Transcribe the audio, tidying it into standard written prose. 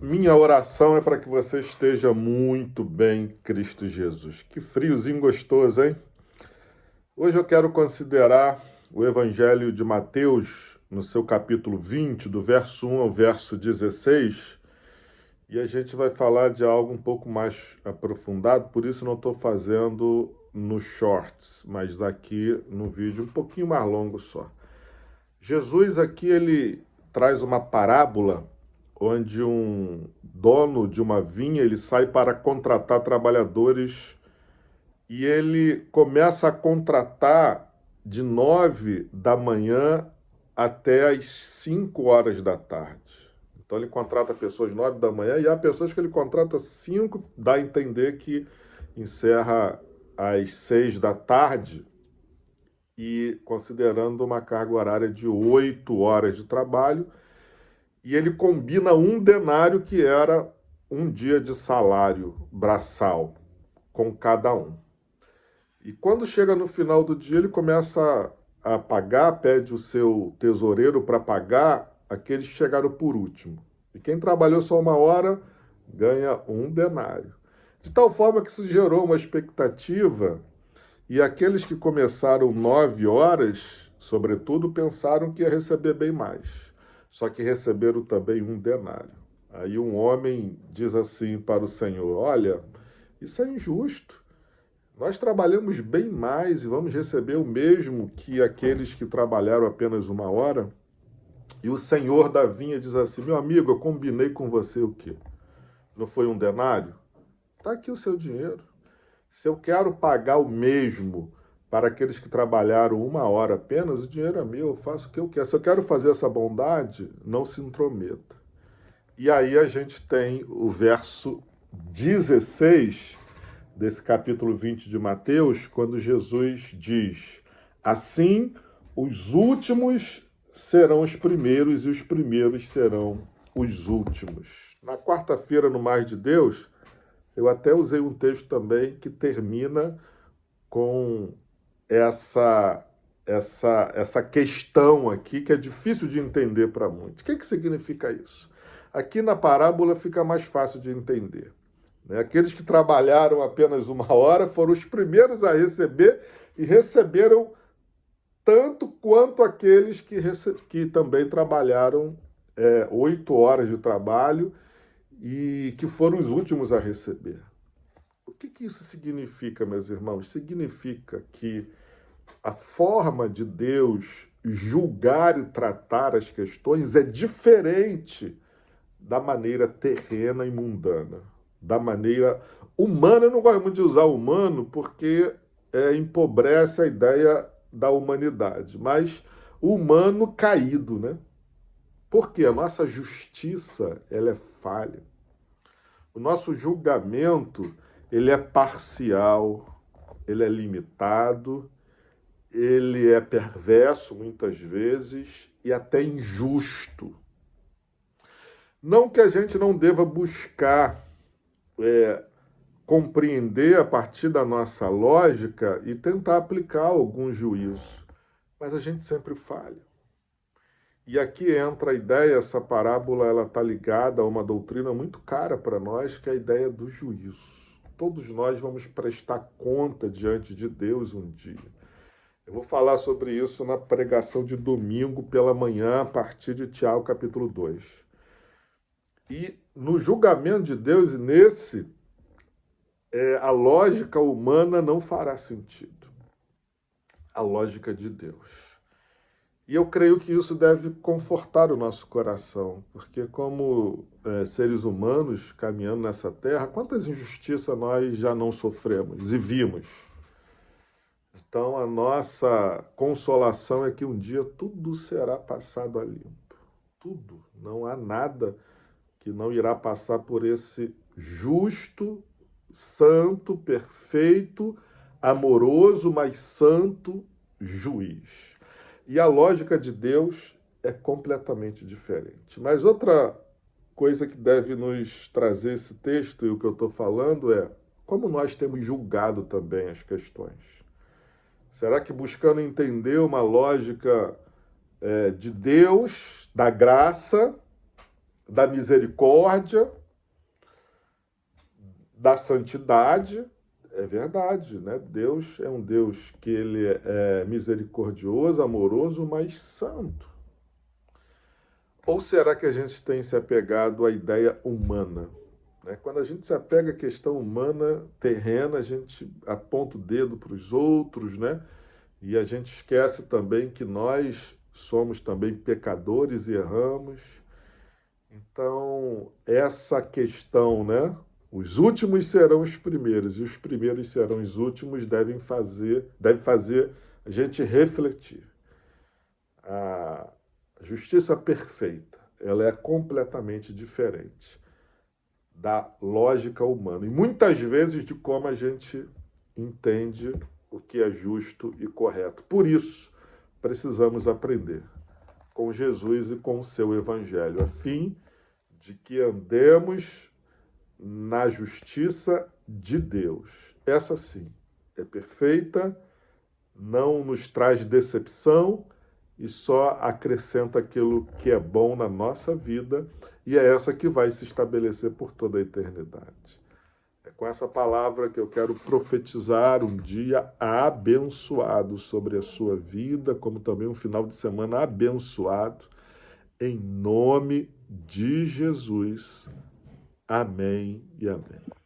Minha oração é para que você esteja muito bem, em Cristo Jesus. Que friozinho gostoso, hein? Hoje eu quero considerar o Evangelho de Mateus, no seu capítulo 20, do verso 1 ao verso 16, e a gente vai falar de algo um pouco mais aprofundado, por isso não estou fazendo no shorts, mas aqui no vídeo um pouquinho mais longo só. Jesus aqui ele traz uma parábola onde um dono de uma vinha ele sai para contratar trabalhadores e ele começa a contratar de 9 da manhã até as 5 horas da tarde. Então ele contrata pessoas 9 da manhã e há pessoas que ele contrata 5, dá a entender que encerra às 6 da tarde, e considerando uma carga horária de 8 horas de trabalho, e ele combina um denário, que era um dia de salário braçal, com cada um. E quando chega no final do dia, ele começa a pagar, pede o seu tesoureiro para pagar aqueles que chegaram por último. E quem trabalhou só uma hora ganha um denário. De tal forma que isso gerou uma expectativa, e aqueles que começaram 9 horas, sobretudo, pensaram que ia receber bem mais. Só que receberam também um denário. Aí um homem diz assim para o Senhor: olha, isso é injusto. Nós trabalhamos bem mais e vamos receber o mesmo que aqueles que trabalharam apenas uma hora. E o senhor da vinha diz assim: meu amigo, eu combinei com você o quê? Não foi um denário? Está aqui o seu dinheiro. Se eu quero pagar o mesmo para aqueles que trabalharam uma hora apenas, o dinheiro é meu, eu faço o que eu quero. Se eu quero fazer essa bondade, não se intrometa. E aí a gente tem o verso 16 desse capítulo 20 de Mateus, quando Jesus diz: assim, os últimos serão os primeiros e os primeiros serão os últimos. Na quarta-feira, no Mais de Deus, eu até usei um texto também que termina com essa questão aqui, que é difícil de entender para muitos. O que significa isso? Aqui na parábola fica mais fácil de entender. Aqueles que trabalharam apenas uma hora foram os primeiros a receber, e receberam tanto quanto aqueles que também trabalharam 8 horas de trabalho e que foram os últimos a receber. O que isso significa, meus irmãos? Significa que a forma de Deus julgar e tratar as questões é diferente da maneira terrena e mundana, da maneira humana. Eu não gosto muito de usar humano porque empobrece a ideia da humanidade, mas o humano caído, né? Porque a nossa justiça ela é falha. O nosso julgamento ele é parcial, ele é limitado, ele é perverso muitas vezes e até injusto. Não que a gente não deva buscar compreender a partir da nossa lógica e tentar aplicar algum juízo, mas a gente sempre falha. E aqui entra a ideia, essa parábola ela está ligada a uma doutrina muito cara para nós, que é a ideia do juízo. Todos nós vamos prestar conta diante de Deus um dia. Eu vou falar sobre isso na pregação de domingo pela manhã, a partir de Tiago capítulo 2. E no julgamento de Deus, a lógica humana não fará sentido. A lógica de Deus. E eu creio que isso deve confortar o nosso coração, porque como seres humanos caminhando nessa terra, quantas injustiças nós já não sofremos e vimos. Então a nossa consolação é que um dia tudo será passado a limpo. Tudo. Não há nada que não irá passar por esse justo, santo, perfeito, amoroso, mas santo juiz. E a lógica de Deus é completamente diferente. Mas outra coisa que deve nos trazer esse texto, e o que eu estou falando, é como nós temos julgado também as questões. Será que buscando entender uma lógica de Deus, da graça, da misericórdia, da santidade. É verdade, né? Deus é um Deus que ele é misericordioso, amoroso, mas santo. Ou será que a gente tem se apegado à ideia humana? Né? Quando a gente se apega à questão humana, terrena, a gente aponta o dedo para os outros, né? E a gente esquece também que nós somos também pecadores e erramos. Então, essa questão, né? Os últimos serão os primeiros e os primeiros serão os últimos, deve fazer a gente refletir. A justiça perfeita, ela é completamente diferente da lógica humana e muitas vezes de como a gente entende o que é justo e correto. Por isso, precisamos aprender com Jesus e com o seu evangelho, a fim de que andemos na justiça de Deus. Essa sim é perfeita, não nos traz decepção e só acrescenta aquilo que é bom na nossa vida, e é essa que vai se estabelecer por toda a eternidade. É com essa palavra que eu quero profetizar um dia abençoado sobre a sua vida, como também um final de semana abençoado, em nome de Jesus. Amém e amém.